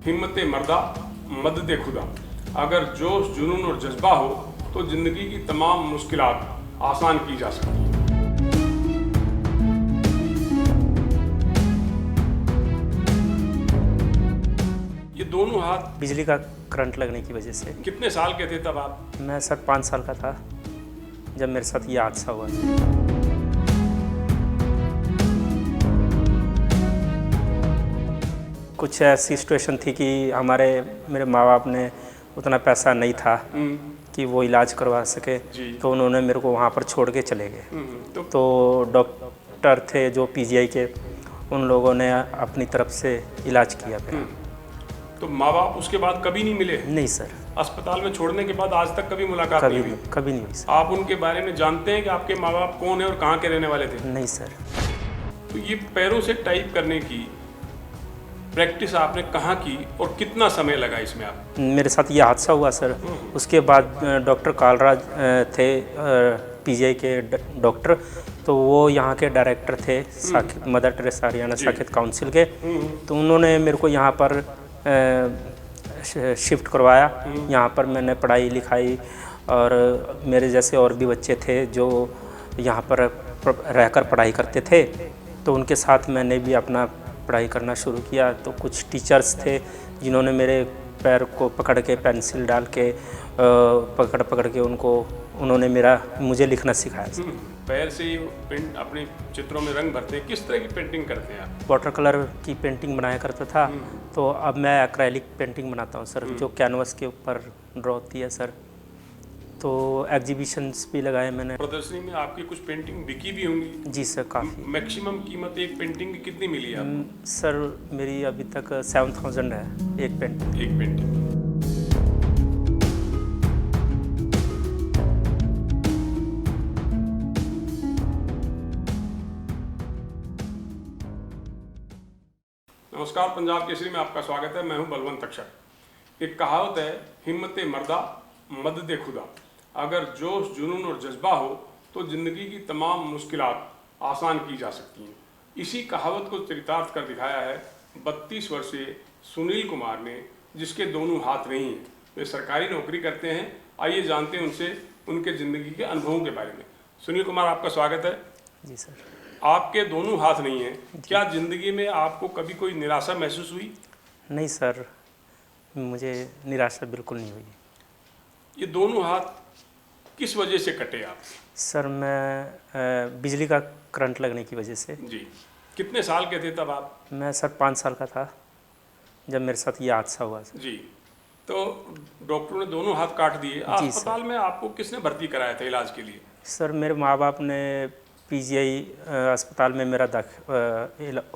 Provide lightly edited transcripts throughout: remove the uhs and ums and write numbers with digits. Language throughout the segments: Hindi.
हिम्मत मर्दा मदद खुदा। अगर जोश जुनून और जज्बा हो तो ज़िंदगी की तमाम मुश्किलात आसान की जा सकती हैं। ये दोनों हाथ बिजली का करंट लगने की वजह से। कितने साल के थे तब आप? मैं सर 5 साल का था जब मेरे साथ ये हादसा हुआ। कुछ ऐसी सिचुएशन थी कि मेरे माँ बाप ने उतना पैसा नहीं था कि वो इलाज करवा सके, तो उन्होंने मेरे को वहाँ पर छोड़ के चले गए। तो डॉक्टर थे जो पीजीआई के, उन लोगों ने अपनी तरफ से इलाज किया मेरा। तो माँ बाप उसके बाद कभी नहीं मिले? नहीं सर, अस्पताल में छोड़ने के बाद आज तक कभी मुलाकात नहीं हुई? कभी नहीं हुई सर। आप उनके बारे में जानते हैं कि आपके माँ बाप कौन है और कहाँ के रहने वाले थे? नहीं सर। तो ये पैरों से टाइप करने की प्रैक्टिस आपने कहाँ की और कितना समय लगा इसमें आप? मेरे साथ ये हादसा हुआ सर, उसके बाद डॉक्टर कालराज थे पीजीआई के डॉक्टर, तो वो यहाँ के डायरेक्टर थे mother Teresa Haryana Saket council के। तो उन्होंने मेरे को यहाँ पर शिफ्ट करवाया। यहाँ पर मैंने पढ़ाई लिखाई, और मेरे जैसे और भी बच्चे थे जो यहाँ पर रहकर पढ़ाई करते थे, तो उनके साथ मैंने भी अपना पढ़ाई करना शुरू किया। तो कुछ टीचर्स थे जिन्होंने मेरे पैर को पकड़ के पेंसिल डाल के पकड़ के उन्होंने मुझे लिखना सिखाया। पैर से ही पेंट अपने चित्रों में रंग भरते हैं। किस तरह की पेंटिंग करते हैं आप? वाटर कलर की पेंटिंग बनाया करता था, तो अब मैं एक्रेलिक पेंटिंग बनाता हूँ सर, जो कैनवस के ऊपर ड्रॉ होती है सर। तो एग्जीबिशंस भी लगाए मैंने। आपकी आपकी कुछ पेंटिंग बिकी भी होंगी? जी सर, काफ़ी। मैक्सिमम कीमत एक पेंटिंग की कितनी मिली है आपको? सर मेरी अभी तक 7000 है एक पेंटिंग। एक पेंटिंग। नमस्कार, पंजाब केसरी में आपका स्वागत है। मैं हूं बलवंत अक्षर। एक कहावत है, हिम्मत मर्दा मदद खुदा। अगर जोश जुनून और जज्बा हो तो ज़िंदगी की तमाम मुश्किलात आसान की जा सकती हैं। इसी कहावत को चरितार्थ कर दिखाया है 32 वर्षीय सुनील कुमार ने, जिसके दोनों हाथ नहीं हैं। वे सरकारी नौकरी करते हैं। आइए जानते हैं उनसे उनके ज़िंदगी के अनुभवों के बारे में। सुनील कुमार, आपका स्वागत है। जी सर। आपके दोनों हाथ नहीं हैं, क्या ज़िंदगी में आपको कभी कोई निराशा महसूस हुई? नहीं सर, मुझे निराशा बिल्कुल नहीं हुई। ये दोनों हाथ किस वजह से कटे आप? सर मैं बिजली का करंट लगने की वजह से। जी। कितने साल के थे तब आप? मैं सर 5 साल का था जब मेरे साथ ये हादसा हुआ सर। जी। तो डॉक्टरों ने दोनों हाथ काट दिए। अस्पताल में आपको किसने भर्ती कराया था इलाज के लिए? सर मेरे माँ बाप ने पीजीआई अस्पताल में मेरा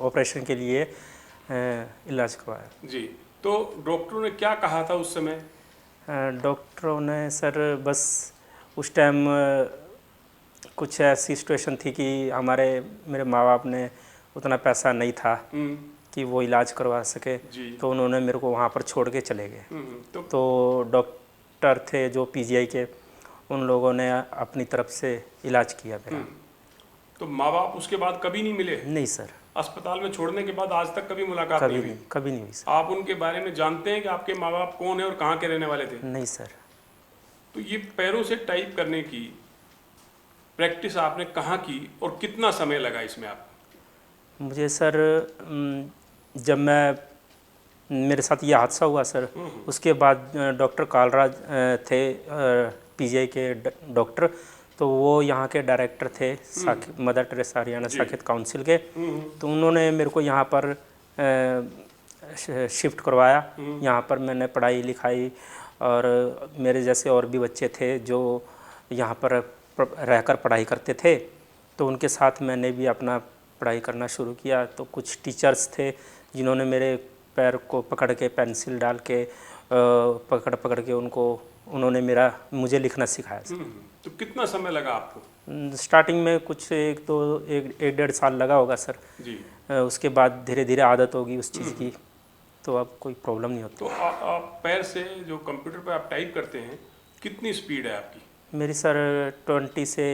ऑपरेशन के लिए इलाज करवाया। जी। तो डॉक्टरों ने क्या कहा था उस समय? डॉक्टरों ने सर बस उस टाइम कुछ ऐसी सिचुएशन थी कि मेरे माँ बाप ने उतना पैसा नहीं था कि वो इलाज करवा सके, तो उन्होंने मेरे को वहाँ पर छोड़ के चले गए। तो डॉक्टर थे जो पीजीआई के, उन लोगों ने अपनी तरफ से इलाज किया मेरा। तो माँ बाप उसके बाद कभी नहीं मिले? नहीं सर। अस्पताल में छोड़ने के बाद आज तक कभी मुलाकात नहीं हुई? कभी नहीं हुई सर। आप उनके बारे में जानते हैं कि आपके माँ बाप कौन है और कहाँ के रहने वाले थे? नहीं सर। तो ये पैरों से टाइप करने की प्रैक्टिस आपने कहाँ की और कितना समय लगा इसमें आप? मुझे सर जब मेरे साथ ये हादसा हुआ सर, उसके बाद डॉक्टर कालराज थे पीजीआई के डॉक्टर, तो वो यहाँ के डायरेक्टर थे mother Teresa Haryana Saket council के। तो उन्होंने मेरे को यहाँ पर शिफ्ट करवाया। यहाँ पर मैंने पढ़ाई लिखाई, और मेरे जैसे और भी बच्चे थे जो यहाँ पर रहकर पढ़ाई करते थे, तो उनके साथ मैंने भी अपना पढ़ाई करना शुरू किया। तो कुछ टीचर्स थे जिन्होंने मेरे पैर को पकड़ के पेंसिल डाल के पकड़ के उन्होंने मुझे लिखना सिखाया। तो कितना समय लगा आपको? स्टार्टिंग में कुछ एक डेढ़ साल लगा होगा सर। जी। उसके बाद धीरे धीरे आदत होगी उस चीज़ की, तो अब कोई प्रॉब्लम नहीं होती। तो आप पैर से जो कंप्यूटर पे आप टाइप करते हैं, कितनी स्पीड है आपकी? मेरी सर 20 से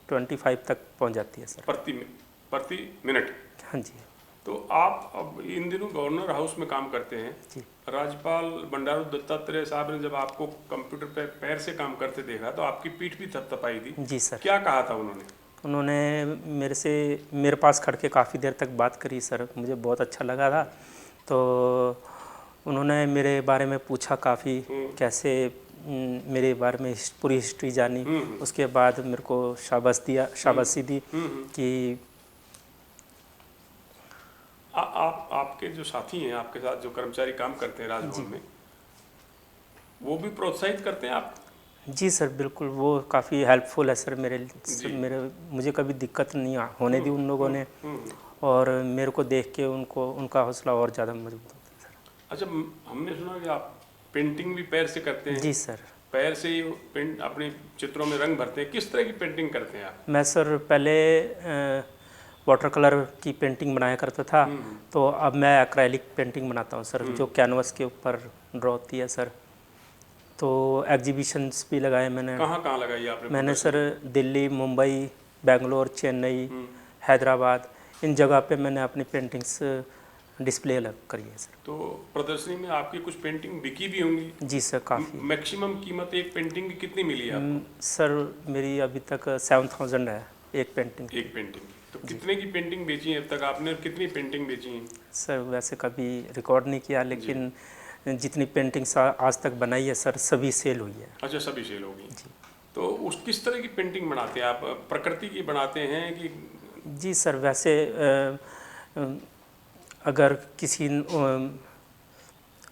25 तक पहुंच जाती है सर। प्रति मिनट? हाँ जी। तो आप अब इन दिनों गवर्नर हाउस में काम करते हैं। जी। राज्यपाल बंडारू दत्तात्रेय साहब ने जब आपको कंप्यूटर पे पैर से काम करते देखा तो आपकी पीठ भी थपथपाई थी। जी सर। क्या कहा था उन्होंने? उन्होंने मेरे पास खड़ के काफ़ी देर तक बात करी सर, मुझे बहुत अच्छा लगा था। तो उन्होंने मेरे बारे में पूछा काफ़ी, कैसे मेरे बारे में पूरी हिस्ट्री जानी। उसके बाद मेरे को शाबाशी दी कि आपके जो साथी हैं, आपके साथ जो कर्मचारी काम करते हैं राजभवन में, वो भी प्रोत्साहित करते हैं आप? जी सर बिल्कुल, वो काफ़ी हेल्पफुल है सर मुझे कभी दिक्कत नहीं होने दी उन लोगों ने। और मेरे को देख के उनका हौसला और ज़्यादा मजबूत होता है सर। अच्छा, हमने सुना कि आप पेंटिंग भी पैर से करते हैं। जी सर। पैर से ही पेंट अपने चित्रों में रंग भरते हैं। किस तरह की पेंटिंग करते हैं आप? मैं सर पहले वाटर कलर की पेंटिंग बनाया करता था, तो अब मैं एक्रेलिक पेंटिंग बनाता हूँ सर, जो कैनवस के ऊपर ड्रॉ होती है सर। तो एग्जीबिशंस भी लगाए मैंने। कहाँ कहाँ लगाई आपने? मैंने सर दिल्ली, मुंबई, बेंगलोर, चेन्नई, हैदराबाद, इन जगह पे मैंने अपनी पेंटिंग्स डिस्प्ले करी है सर। तो प्रदर्शनी में आपकी कुछ पेंटिंग बिकी भी होंगी? जी सर, काफ़ी। मैक्सिमम कीमत एक पेंटिंग की कितनी मिली है आपको? सर मेरी अभी तक 7000 है एक पेंटिंग। एक पेंटिंग तो कितने की पेंटिंग बेची है अब तक आपने, और कितनी पेंटिंग बेची है? सर वैसे कभी रिकॉर्ड नहीं किया, लेकिन जितनी पेंटिंग्स आज तक बनाई है सर, सभी सेल हुई है। अच्छा, सभी सेल हो गई। तो उस किस तरह की पेंटिंग बनाते हैं आप? प्रकृति की बनाते हैं कि? जी सर, वैसे अगर किसी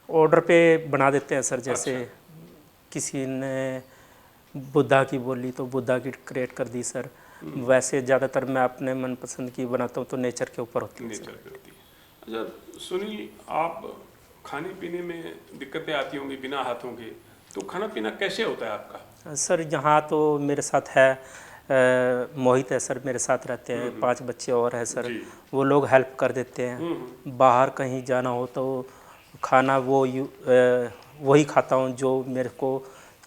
ऑर्डर पे बना देते हैं सर, जैसे किसी ने बुद्धा की बोली तो बुद्धा की क्रिएट कर दी सर। वैसे ज़्यादातर मैं अपने मनपसंद की बनाता हूँ, तो नेचर के ऊपर होती है। नेचर पे होती है। अच्छा सुनील, आप खाने पीने में दिक्कतें आती होंगी बिना हाथों के, तो खाना पीना कैसे होता है आपका? सर यहाँ तो मेरे साथ है मोहित है सर, मेरे साथ रहते हैं, 5 बच्चे और हैं सर, वो लोग हेल्प कर देते हैं। बाहर कहीं जाना हो तो खाना वही खाता हूँ जो मेरे को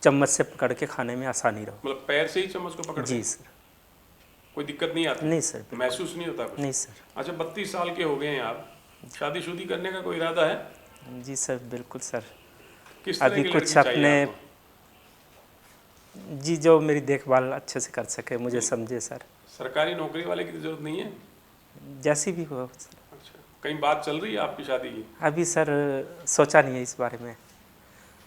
चम्मच से पकड़ के खाने में आसानी रहो। मतलब पैर से ही चम्मच को पकड़? जी सर। कोई दिक्कत नहीं आती? नहीं सर। महसूस नहीं होता कुछ? नहीं सर। अच्छा, 32 साल के हो गए हैं आप, शादीशुदी करने का कोई इरादा है? जी सर बिल्कुल सर। किस तरह अभी की कुछ लड़की चाहिए अपने आपको? जी, जो मेरी देखभाल अच्छे से कर सके, मुझे समझे सर। सरकारी नौकरी वाले की तो जरूरत नहीं है? जैसी भी हो सर। अच्छा, कहीं बात चल रही है आपकी शादी की? अभी सर सोचा नहीं है इस बारे में।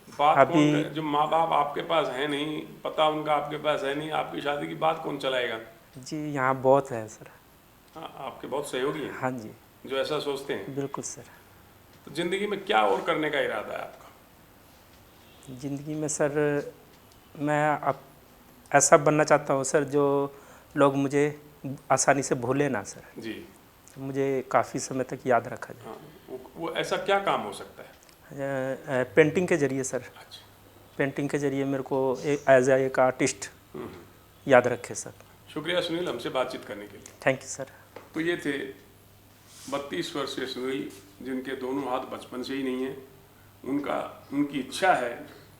बात अभी कौन, जो माँ बाप आपके पास है नहीं, पता उनका आपके पास है नहीं, आपकी शादी की बात कौन चलाएगा? जी यहाँ बहुत है सर। हाँ, आपके बहुत सहयोगी हैं। हाँ जी जो ऐसा सोचते हैं। बिल्कुल सर। तो जिंदगी में क्या और करने का इरादा है आपका? ज़िंदगी में सर मैं अब ऐसा बनना चाहता हूँ सर, जो लोग मुझे आसानी से भूले ना सर, जी। मुझे काफ़ी समय तक याद रखा जाए। हाँ, वो ऐसा क्या काम हो सकता है? पेंटिंग के ज़रिए सर। अच्छा। पेंटिंग के ज़रिए मेरे को एज एक आर्टिस्ट याद रखे सर। शुक्रिया सुनील, हमसे बातचीत करने के लिए। Thank you sir. तो ये थे 32 वर्षीय सुनील, जिनके दोनों हाथ बचपन से ही नहीं हैं। उनकी इच्छा है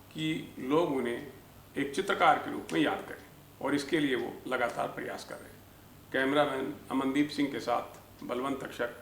कि लोग उन्हें एक चित्रकार के रूप में याद करें, और इसके लिए वो लगातार प्रयास कर रहे हैं। कैमरामैन अमनदीप सिंह के साथ बलवंत तक्षक,